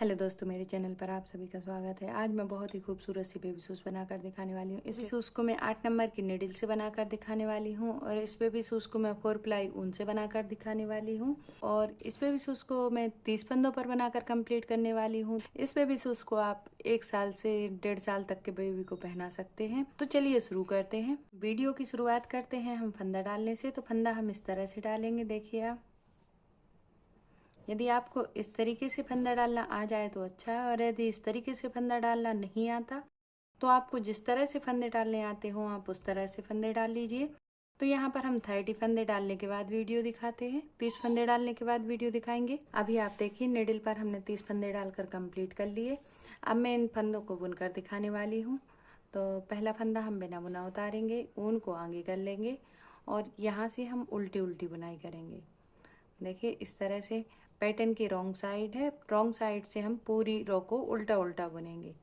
Hello दोस्तों, मेरे channel पर आप सभी का स्वागत है। आज मैं बहुत ही खूबसूरत सी बेबी शूज़ बनाकर दिखाने वाली हूँ। इस शूज़ को मैं 8 नंबर की नीडल से बनाकर दिखाने वाली हूँ और इस बेबी शूज़ को मैं 4 प्लाई ऊन से बनाकर दिखाने वाली हूँ और इस बेबी शूज़ को मैं 30 फंदों पर बनाकर कंप्लीट करने वाली हूँ। इस बेबी शूज़ को आप 1 साल से 1.5 साल तक के बेबी को पहना सकते हैं। तो चलिए शुरू करते हैं। वीडियो की शुरुआत करते हैं हम फंदा डालने से। तो फंदा हम इस तरह से डालेंगे, देखिए आप। यदि आपको इस तरीके से फंदा डालना आ जाए तो अच्छा है, और यदि इस तरीके से फंदा डालना नहीं आता तो आपको जिस तरह से फंदे डालने आते हो आप उस तरह से फंदे डाल लीजिए। तो यहाँ पर हम 30 फंदे डालने के बाद वीडियो दिखाते हैं। 30 फंदे डालने के बाद वीडियो दिखाएंगे। अभी आप देखिए, निडल पर हमने 30 फंदे डालकर कंप्लीट कर लिए। अब मैं इन फंदों को बुनकर दिखाने वाली हूँ। तो पहला फंदा हम बिना बुना उतारेंगे, ऊन को आगे कर लेंगे और यहाँ से हम उल्टी उल्टी बुनाई करेंगे। देखिए इस तरह से पैटर्न की रॉन्ग साइड है, रॉन्ग साइड से हम पूरी रो को उल्टा उल्टा बुनेंगे।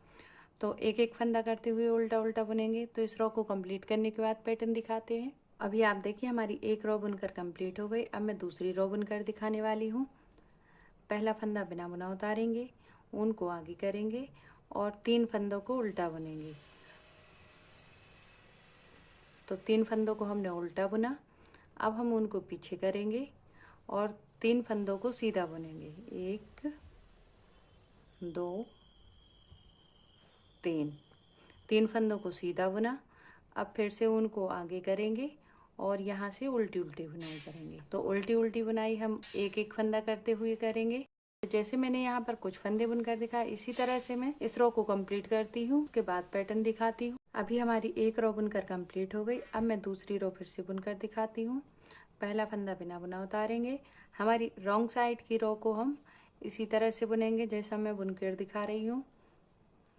तो एक एक फंदा करते हुए उल्टा उल्टा बुनेंगे। तो इस रो को कंप्लीट करने के बाद पैटर्न दिखाते हैं। अभी आप देखिए, हमारी एक रो बुनकर कंप्लीट हो गई। अब मैं दूसरी रो बुनकर दिखाने वाली हूँ। पहला फंदा बिना बुना उतारेंगे, ऊन को आगे करेंगे और 3 फंदों को उल्टा बुनेंगे। तो 3 फंदों को हमने उल्टा बुना। अब हम ऊन को पीछे करेंगे और 3 फंदों को सीधा बुनेंगे। 1 2 3 फंदों को सीधा बुना। अब फिर से ऊन को आगे करेंगे और यहाँ से उल्टी उल्टी बुनाई करेंगे। तो उल्टी उल्टी बुनाई हम एक एक फंदा करते हुए करेंगे। जैसे मैंने यहाँ पर कुछ फंदे बुनकर दिखाए, इसी तरह से मैं इस रो को कंप्लीट करती हूँ। उसके बाद पैटर्न दिखाती हूँ। अभी हमारी एक रो बुनकर कंप्लीट हो गई। अब मैं दूसरी रो फिर से बुनकर दिखाती हूँ। पहला फंदा बिना बुना उतारेंगे। हमारी रॉन्ग साइड की रो को हम इसी तरह से बुनेंगे जैसा मैं बुनकर दिखा रही हूँ।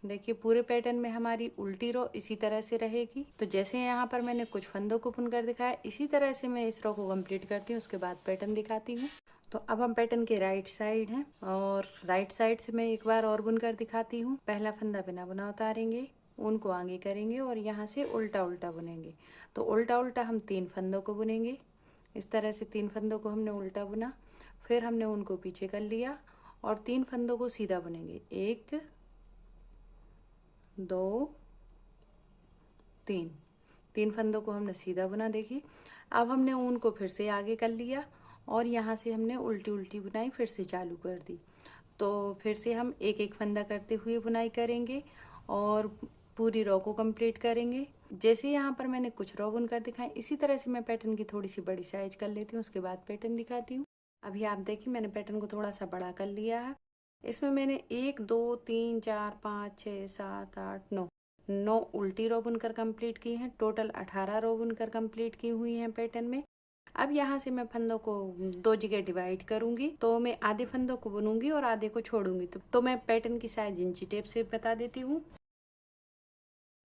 देखिए पूरे पैटर्न में हमारी उल्टी रो इसी तरह से रहेगी। तो जैसे यहाँ पर मैंने कुछ फंदों को बुनकर दिखाया, इसी तरह से मैं इस रो को कंप्लीट करती हूँ। उसके बाद पैटर्न दिखाती हूँ। तो अब हम पैटर्न के राइट साइड हैं और राइट साइड से मैं एक बार और बुनकर दिखाती हूँ। पहला फंदा बिना बुना उतारेंगे, ऊन को आगे करेंगे और यहाँ से उल्टा उल्टा बुनेंगे। तो उल्टा उल्टा हम 3 फंदों को बुनेंगे। इस तरह से 3 फंदों को हमने उल्टा बुना, फिर हमने ऊन को पीछे कर लिया और 3 फंदों को सीधा बुनेंगे। 1 2 3 फंदों को हमने सीधा बुना। देखिए अब हमने ऊन को फिर से आगे कर लिया और यहाँ से हमने उल्टी उल्टी बुनाई फिर से चालू कर दी। तो फिर से हम एक एक फंदा करते हुए बुनाई करेंगे और पूरी रो को कंप्लीट करेंगे। जैसे यहाँ पर मैंने कुछ रो बुनकर दिखाई, इसी तरह से मैं पैटर्न की थोड़ी सी बड़ी साइज कर लेती हूँ। उसके बाद पैटर्न दिखाती हूँ। अभी आप देखिए, मैंने पैटर्न को थोड़ा सा बड़ा कर लिया है। इसमें मैंने 1 2 3 4 5 6 7 8 9 उल्टी रो बुनकर कंप्लीट की हैं। टोटल 18 रो बुनकर कंप्लीट की हुई हैं पैटर्न में। अब यहाँ से मैं फंदों को 2 जगह डिवाइड करूंगी। तो मैं आधे फंदों को बुनूंगी और आधे को छोड़ूंगी। तो मैं पैटर्न की साइज इंची टेप से बता देती हूँ।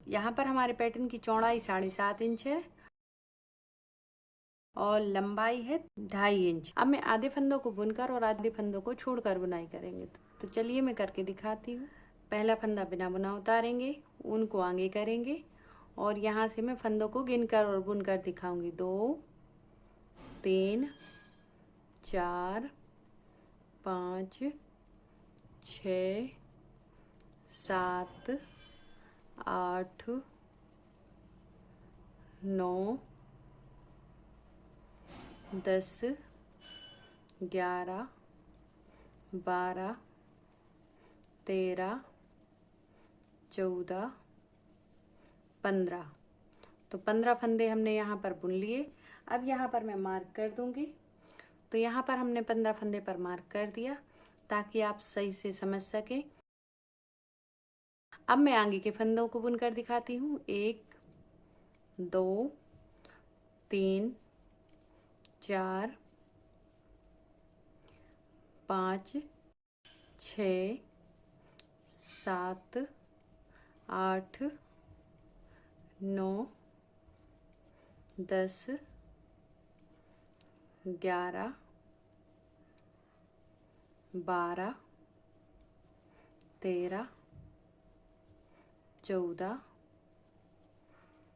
यहाँ पर हमारे पैटर्न की चौड़ाई 7.5 इंच है और लंबाई है 2.5 इंच। अब मैं आधे फंदों को बुनकर और आधे फंदों को छोड़कर बुनाई करेंगे। तो चलिए मैं करके दिखाती हूँ। पहला फंदा बिना बुना उतारेंगे, ऊन को आगे करेंगे और यहाँ से मैं फंदों को गिनकर और बुनकर दिखाऊंगी। 2 3 4 5 6 7 8 9 10 11 12 13 14 15। तो 15 फंदे हमने यहाँ पर बुन लिए। अब यहाँ पर मैं मार्क कर दूंगी। तो यहाँ पर हमने 15 फंदे पर मार्क कर दिया ताकि आप सही से समझ सकें। अब मैं आगे के फंदों को बुनकर दिखाती हूँ। 1 2 3 4 5 6 7 8 9 10 11 12 13 14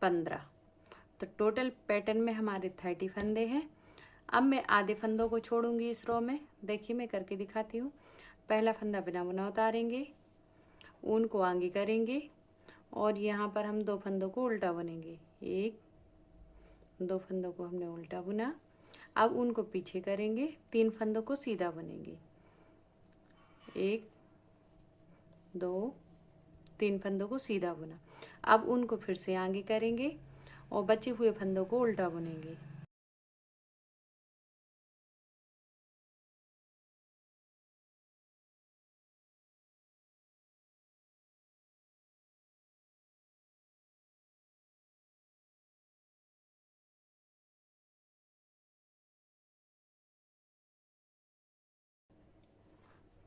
15। तो टोटल पैटर्न में हमारे 30 फंदे हैं। अब मैं आधे फंदों को छोड़ूंगी इस रो में। देखिए मैं करके दिखाती हूँ। पहला फंदा बिना बुना उतारेंगे, ऊन को आगे करेंगे और यहाँ पर हम 2 फंदों को उल्टा बुनेंगे। 1 2 फंदों को हमने उल्टा बुना। अब ऊन को पीछे करेंगे, 3 फंदों को सीधा बुनेंगे। 1 2 3 फंदों को सीधा बुना। अब ऊन को फिर से आगे करेंगे और बचे हुए फंदों को उल्टा बुनेंगे।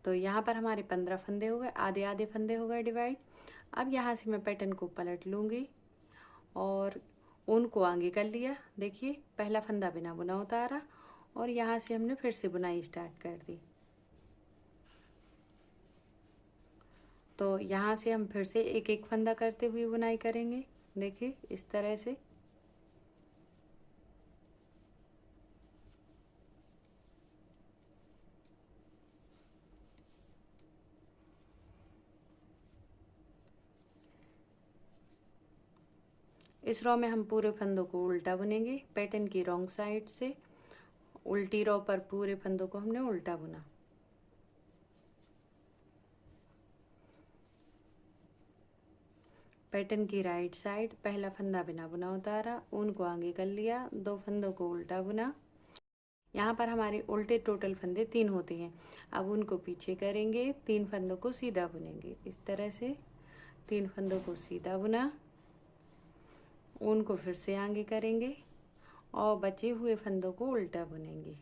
तो यहाँ पर हमारे 15 फंदे हो गए, आधे आधे फंदे हो गए डिवाइड। अब यहाँ से मैं पैटर्न को पलट लूँगी और ऊन को आगे कर लिया। देखिए पहला फंदा बिना बुना उतारा और यहाँ से हमने फिर से बुनाई स्टार्ट कर दी। तो यहाँ से हम फिर से एक एक फंदा करते हुए बुनाई करेंगे। देखिए इस तरह से। इस रो में हम पूरे फंदों को उल्टा बुनेंगे, पैटर्न की रॉन्ग साइड से। उल्टी रो पर पूरे फंदों को हमने उल्टा बुना। पैटर्न की राइट साइड पहला फंदा बिना बुना उतारा, ऊन को आगे कर लिया, 2 फंदों को उल्टा बुना। यहाँ पर हमारे उल्टे टोटल फंदे 3 होते हैं। अब उनको पीछे करेंगे, 3 फंदों को सीधा बुनेंगे। इस तरह से 3 फंदों को सीधा बुना, ऊन को फिर से आगे करेंगे और बचे हुए फंदों को उल्टा बुनेंगे।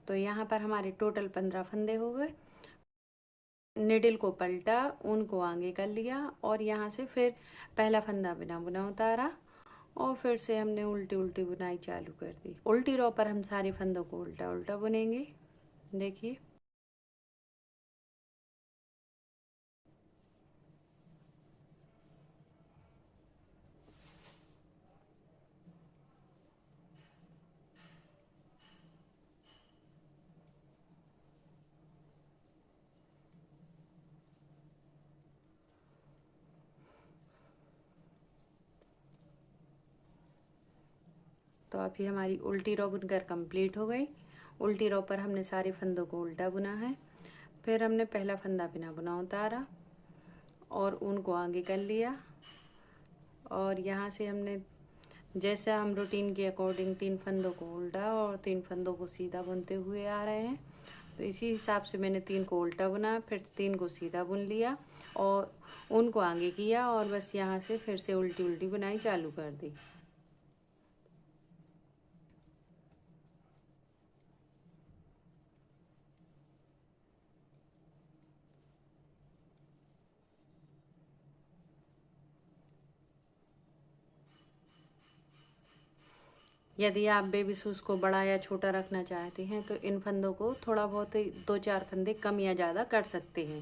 तो यहाँ पर हमारे टोटल 15 फंदे हो गए। निडल को पलटा, ऊन को आगे कर लिया और यहाँ से फिर पहला फंदा बिना बुना उतारा और फिर से हमने उल्टी उल्टी बुनाई चालू कर दी। उल्टी रो पर हम सारे फंदों को उल्टा उल्टा बुनेंगे। देखिए तो अभी हमारी उल्टी रो बुनकर कंप्लीट हो गई। उल्टी रो पर हमने सारे फंदों को उल्टा बुना है। फिर हमने पहला फंदा बिना बुना उतारा और ऊन को आगे कर लिया और यहाँ से हमने जैसे हम रूटीन के अकॉर्डिंग 3 फंदों को उल्टा और 3 फंदों को सीधा बुनते हुए आ रहे हैं। तो इसी हिसाब से मैंने 3 को उल्टा बुना, फिर 3 को सीधा बुन लिया और ऊन को आगे किया और बस यहाँ से फिर से उल्टी उल्टी बुनाई चालू कर दी। यदि आप बेबी शूज़ को बड़ा या छोटा रखना चाहते हैं तो इन फंदों को थोड़ा बहुत 2-4 फंदे कम या ज़्यादा कर सकते हैं।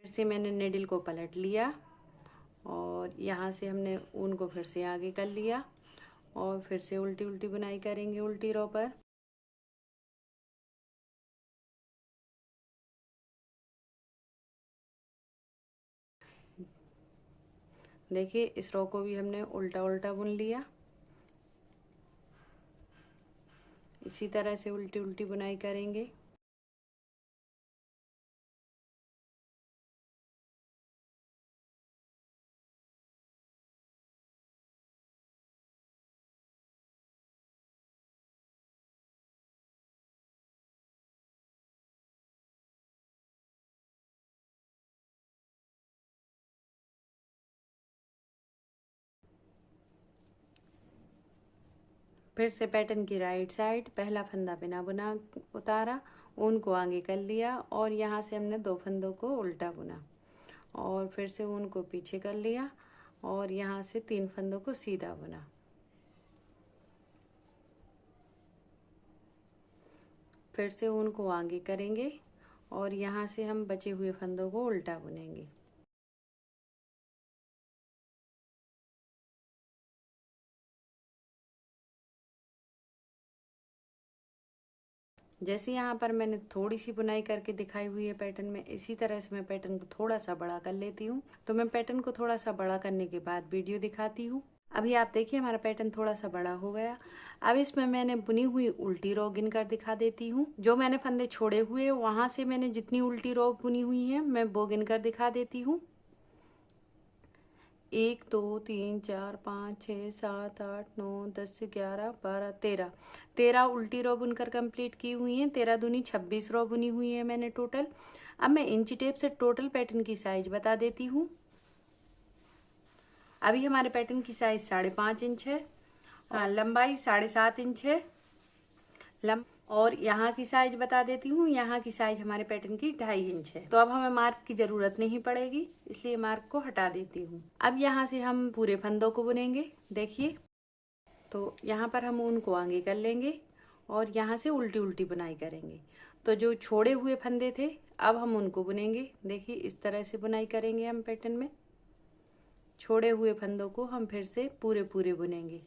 फिर से मैंने निडल को पलट लिया और यहाँ से हमने ऊन को फिर से आगे कर लिया और फिर से उल्टी उल्टी बुनाई करेंगे उल्टी रो पर। देखिए इस रो को भी हमने उल्टा उल्टा बुन लिया। इसी तरह से उल्टी उल्टी बुनाई करेंगे। फिर से पैटर्न की राइट साइड पहला फंदा बिना बुना उतारा, ऊन को आगे कर लिया और यहाँ से हमने 2 फंदों को उल्टा बुना और फिर से ऊन को पीछे कर लिया और यहाँ से 3 फंदों को सीधा बुना। फिर से ऊन को आगे करेंगे और यहाँ से हम बचे हुए फंदों को उल्टा बुनेंगे। जैसे यहाँ पर मैंने थोड़ी सी बुनाई करके दिखाई हुई है पैटर्न में, इसी तरह से मैं पैटर्न को थोड़ा सा बड़ा कर लेती हूँ। तो मैं पैटर्न को थोड़ा सा बड़ा करने के बाद वीडियो दिखाती हूँ। अभी आप देखिए हमारा पैटर्न थोड़ा सा बड़ा हो गया। अब इसमें मैंने बुनी हुई उल्टी रो गिन कर दिखा देती हूँ। जो मैंने फंदे छोड़े हुए वहां से मैंने जितनी उल्टी रो बुनी हुई है मैं वो गिन कर दिखा देती हूँ। 1 2 3 4 5 6 7 8 9 10 11 12 13 उल्टी रो बुनकर कंप्लीट की हुई हैं। 13 दूनी 26 रो बुनी हुई है मैंने टोटल। अब मैं इंची टेप से टोटल पैटर्न की साइज बता देती हूँ। अभी हमारे पैटर्न की साइज 5.5 इंच है। हाँ, लंबाई 7.5 इंच है। और यहाँ की साइज बता देती हूँ। यहाँ की साइज हमारे पैटर्न की 2.5 इंच है। तो अब हमें मार्क की जरूरत नहीं पड़ेगी, इसलिए मार्क को हटा देती हूँ। अब यहाँ से हम पूरे फंदों को बुनेंगे। देखिए, तो यहाँ पर हम ऊन को आगे कर लेंगे और यहाँ से उल्टी उल्टी बुनाई करेंगे। तो जो छोड़े हुए फंदे थे अब हम उनको बुनेंगे। देखिए, इस तरह से बुनाई करेंगे हम पैटर्न में। छोड़े हुए फंदों को हम फिर से पूरे पूरे बुनेंगे।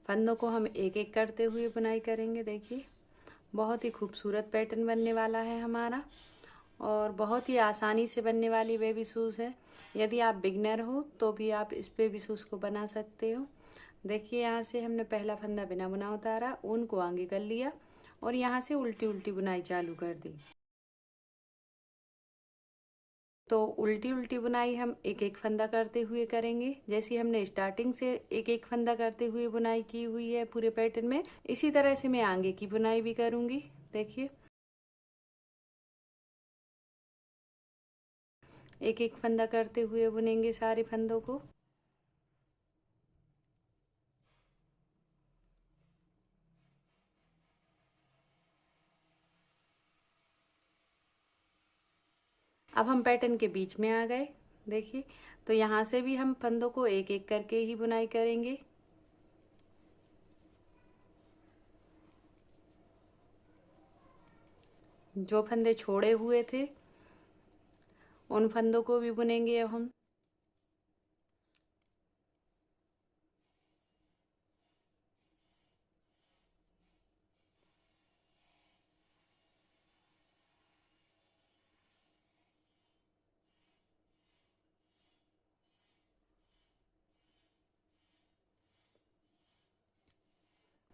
फंदों को हम एक एक करते हुए बुनाई करेंगे। देखिए, बहुत ही खूबसूरत पैटर्न बनने वाला है हमारा और बहुत ही आसानी से बनने वाली बेबी शूज़ है। यदि आप बिगनर हो तो भी आप इस बेबी शूज़ को बना सकते हो। देखिए, यहाँ से हमने पहला फंदा बिना बुना उतारा, ऊन को आगे कर लिया और यहाँ से उल्टी उल्टी बुनाई चालू कर दी। तो उल्टी उल्टी बुनाई हम एक एक फंदा करते हुए करेंगे। जैसे हमने स्टार्टिंग से एक एक फंदा करते हुए बुनाई की हुई है पूरे पैटर्न में, इसी तरह से मैं आगे की बुनाई भी करूँगी। देखिए, एक एक फंदा करते हुए बुनेंगे सारे फंदों को। अब हम पैटर्न के बीच में आ गए। देखिए, तो यहाँ से भी हम फंदों को एक एक करके ही बुनाई करेंगे। जो फंदे छोड़े हुए थे उन फंदों को भी बुनेंगे अब हम।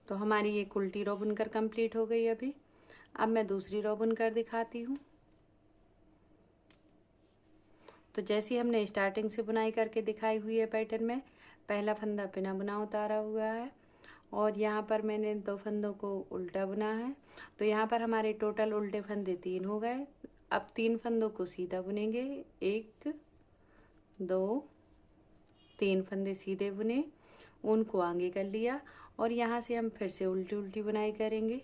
तो हमारी एक उल्टी रो बुनकर कंप्लीट हो गई। अभी अब मैं दूसरी रो बुनकर दिखाती हूँ। तो जैसी हमने स्टार्टिंग से बुनाई करके दिखाई हुई है पैटर्न में, पहला फंदा बिना बुना उतारा हुआ है और यहाँ पर मैंने 2 फंदों को उल्टा बुना है। तो यहाँ पर हमारे टोटल उल्टे फंदे 3 हो गए। अब 3 फंदों को सीधा बुनेंगे। 1 2 3 फंदे सीधे बुने, ऊन को आगे कर लिया और यहाँ से हम फिर से उल्टी उल्टी बुनाई करेंगे।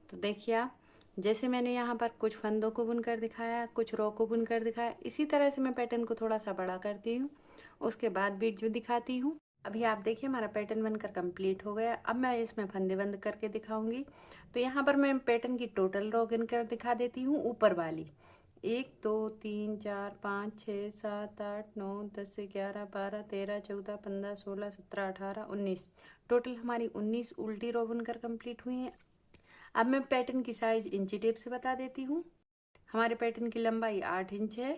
तो देखिए, आप जैसे मैंने यहाँ पर कुछ फंदों को बुनकर दिखाया, कुछ रो को बुनकर दिखाया, इसी तरह से मैं पैटर्न को थोड़ा सा बड़ा करती हूँ। उसके बाद बीट जो दिखाती हूँ। अभी आप देखिए हमारा पैटर्न बनकर कंप्लीट हो गया। अब मैं इसमें फंदे बंद करके दिखाऊंगी। तो यहाँ पर मैं पैटर्न की टोटल रो गिनकर दिखा देती हूँ। ऊपर वाली 1 2 3 4 5 6 7 8 9 10 11 12 13 14 15 16 17 18 19 टोटल हमारी 19 उल्टी रो बनकर कंप्लीट हुई हैं। अब मैं पैटर्न की साइज इंची टेप से बता देती हूँ। हमारे पैटर्न की लंबाई 8 इंच है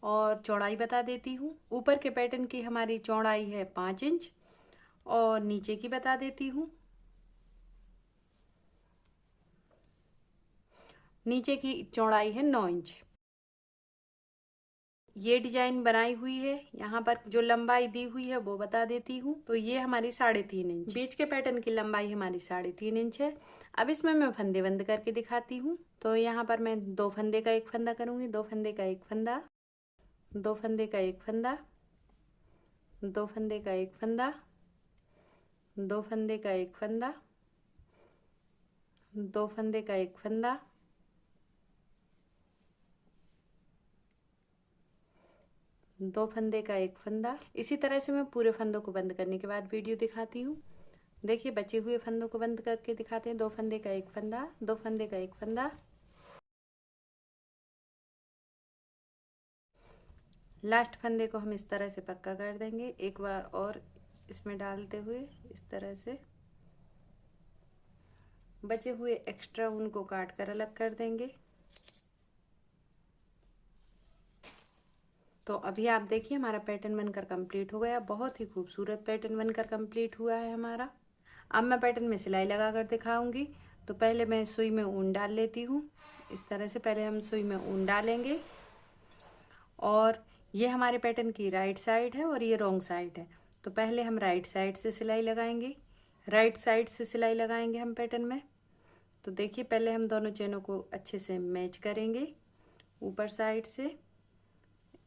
और चौड़ाई बता देती हूँ। ऊपर के पैटर्न की हमारी चौड़ाई है 5 इंच और नीचे की बता देती हूँ। नीचे की चौड़ाई है 9 इंच। ये डिजाइन बनाई हुई है। यहाँ पर जो लंबाई दी हुई है वो बता देती हूँ। तो ये हमारी 3.5 इंच, बीच के पैटर्न की लंबाई हमारी 3.5 इंच है। अब इसमें मैं फंदे बंद करके दिखाती हूँ। तो यहाँ पर मैं 2 फंदे का एक फंदा करूंगी। 2 फंदे का एक फंदा, 2 फंदे का एक फंदा, 2 फंदे का एक फंदा, 2 फंदे का एक फंदा, 2 फंदे का एक फंदा, 2 फंदे का एक फंदा। इसी तरह से मैं पूरे फंदों को बंद करने के बाद वीडियो दिखाती हूँ। देखिए बचे हुए फंदों को बंद करके दिखाते हैं। 2 फंदे का एक फंदा, 2 फंदे का एक फंदा, लास्ट फंदे को हम इस तरह से पक्का कर देंगे। एक बार और इसमें डालते हुए इस तरह से बचे हुए एक्स्ट्रा ऊन को काट कर अलग कर देंगे। तो अभी आप देखिए हमारा पैटर्न बनकर कंप्लीट हो गया। बहुत ही खूबसूरत पैटर्न बनकर कंप्लीट हुआ है हमारा। अब मैं पैटर्न में सिलाई लगा कर दिखाऊंगी। तो पहले मैं सुई में ऊन डाल लेती हूँ। इस तरह से पहले हम सुई में ऊन डालेंगे और ये हमारे पैटर्न की राइट साइड है और ये रॉन्ग साइड है। तो पहले हम राइट साइड से सिलाई लगाएंगे। राइट साइड से सिलाई लगाएंगे हम पैटर्न में। तो देखिए पहले हम दोनों चेनों को अच्छे से मैच करेंगे ऊपर साइड से।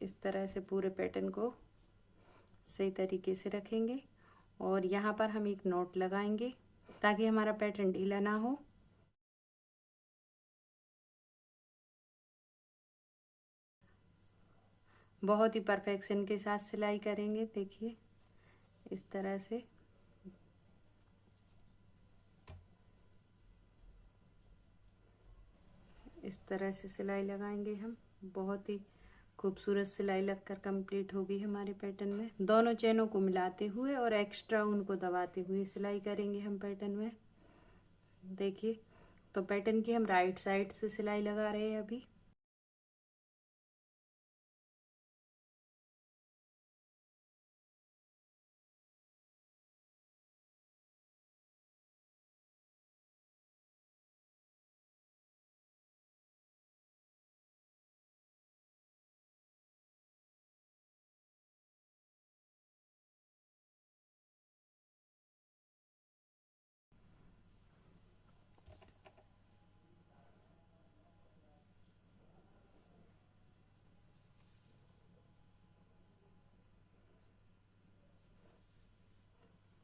इस तरह से पूरे पैटर्न को सही तरीके से रखेंगे और यहाँ पर हम एक नॉट लगाएंगे ताकि हमारा पैटर्न ढीला ना हो। बहुत ही परफेक्शन के साथ सिलाई करेंगे। देखिए इस तरह से इस तरह से सिलाई लगाएंगे हम। बहुत ही खूबसूरत सिलाई लगकर कंप्लीट होगी हमारे पैटर्न में। दोनों चेनों को मिलाते हुए और एक्स्ट्रा ऊन को दबाते हुए सिलाई करेंगे हम पैटर्न में। देखिए तो पैटर्न की हम राइट साइड से सिलाई लगा रहे हैं अभी।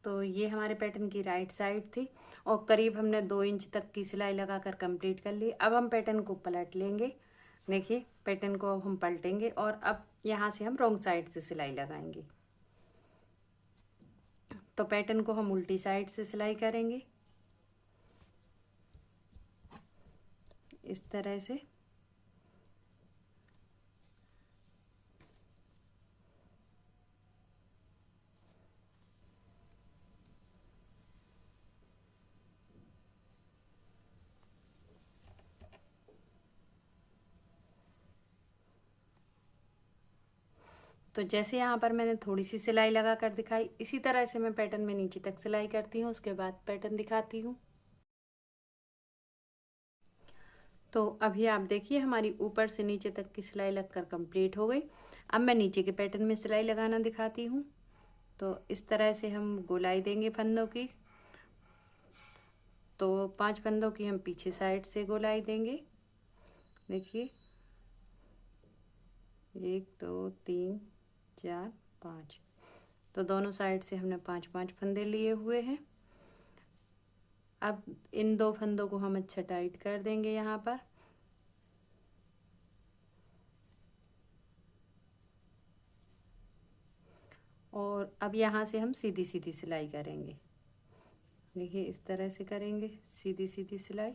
तो ये हमारे पैटर्न की राइट साइड थी और करीब हमने 2 इंच तक की सिलाई लगाकर कंप्लीट कर ली। अब हम पैटर्न को पलट लेंगे। देखिए पैटर्न को अब हम पलटेंगे और अब यहाँ से हम रॉन्ग साइड से सिलाई लगाएंगे। तो पैटर्न को हम उल्टी साइड से सिलाई करेंगे इस तरह से। तो जैसे यहाँ पर मैंने थोड़ी सी सिलाई लगा कर दिखाई, इसी तरह से मैं पैटर्न में नीचे तक सिलाई करती हूँ। उसके बाद पैटर्न दिखाती हूँ। तो अभी आप देखिए हमारी ऊपर से नीचे तक की सिलाई लगकर कंप्लीट हो गई। अब मैं नीचे के पैटर्न में सिलाई लगाना दिखाती हूँ। तो इस तरह से हम गोलाई देंगे फंदों की। तो 5 फंदों की हम पीछे साइड से गोलाई देंगे। देखिए 1 2 3 4 5। तो दोनों साइड से हमने 5-5 फंदे लिए हुए हैं। अब इन 2 फंदों को हम अच्छा टाइट कर देंगे यहाँ पर। और अब यहाँ से हम सीधी सीधी सिलाई करेंगे। देखिए इस तरह से करेंगे सीधी सीधी सिलाई।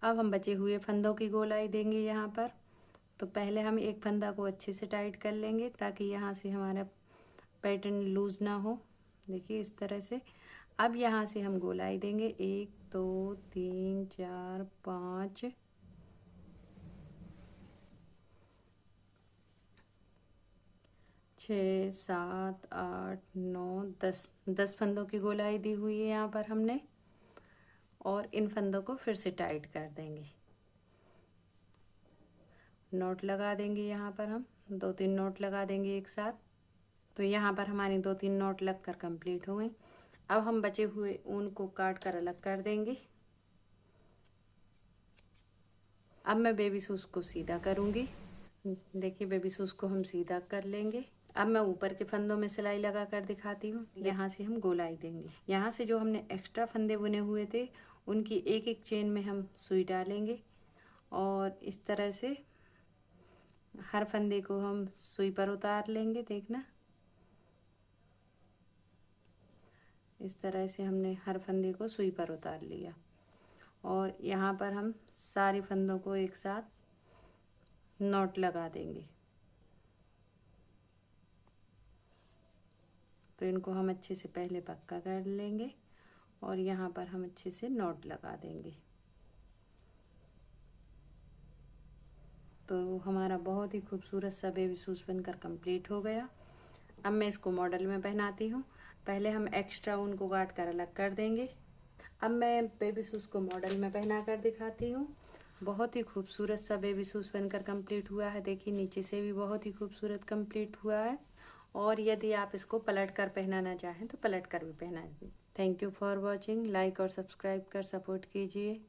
अब हम बचे हुए फंदों की गोलाई देंगे यहाँ पर। तो पहले हम एक फंदा को अच्छे से टाइट कर लेंगे ताकि यहाँ से हमारा पैटर्न लूज ना हो। देखिए इस तरह से। अब यहाँ से हम गोलाई देंगे 1 2 3 4 5 6 7 8 9 10 फंदों की गोलाई दी हुई है यहाँ पर हमने। और इन फंदों को फिर से टाइट कर देंगे, नोट लगा देंगे। यहाँ पर हम 2-3 नोट लगा देंगे एक साथ। तो यहाँ पर हमारी 2-3 नोट लगकर कंप्लीट हो गई। अब हम बचे हुए ऊन को काट कर अलग कर देंगे। अब मैं बेबी सूज को सीधा करूँगी। देखिए बेबी सूज को हम सीधा कर लेंगे। अब मैं ऊपर के फंदों में सिलाई लगा कर दिखाती हूँ। यहाँ से हम गोलाई देंगे। यहाँ से जो हमने एक्स्ट्रा फंदे बुने हुए थे उनकी एक एक चेन में हम सुई डालेंगे और इस तरह से हर फंदे को हम सुई पर उतार लेंगे। देखना इस तरह से हमने हर फंदे को सुई पर उतार लिया और यहाँ पर हम सारे फंदों को एक साथ नॉट लगा देंगे। तो इनको हम अच्छे से पहले पक्का कर लेंगे और यहाँ पर हम अच्छे से नॉट लगा देंगे। तो हमारा बहुत ही खूबसूरत सा बेबी सूट बनकर कंप्लीट हो गया। अब मैं इसको मॉडल में पहनाती हूँ। पहले हम एक्स्ट्रा ऊन को काट कर अलग कर देंगे। अब मैं बेबी शूज़ को मॉडल में पहना कर दिखाती हूँ। बहुत ही खूबसूरत सा बेबी शूज़ बनकर कंप्लीट हुआ है। देखिए नीचे से भी बहुत ही खूबसूरत कंप्लीट हुआ है और यदि आप इसको पलट कर पहनाना चाहें तो पलट कर भी पहना। Thank you for watching. Like और सब्सक्राइब कर सपोर्ट कीजिए।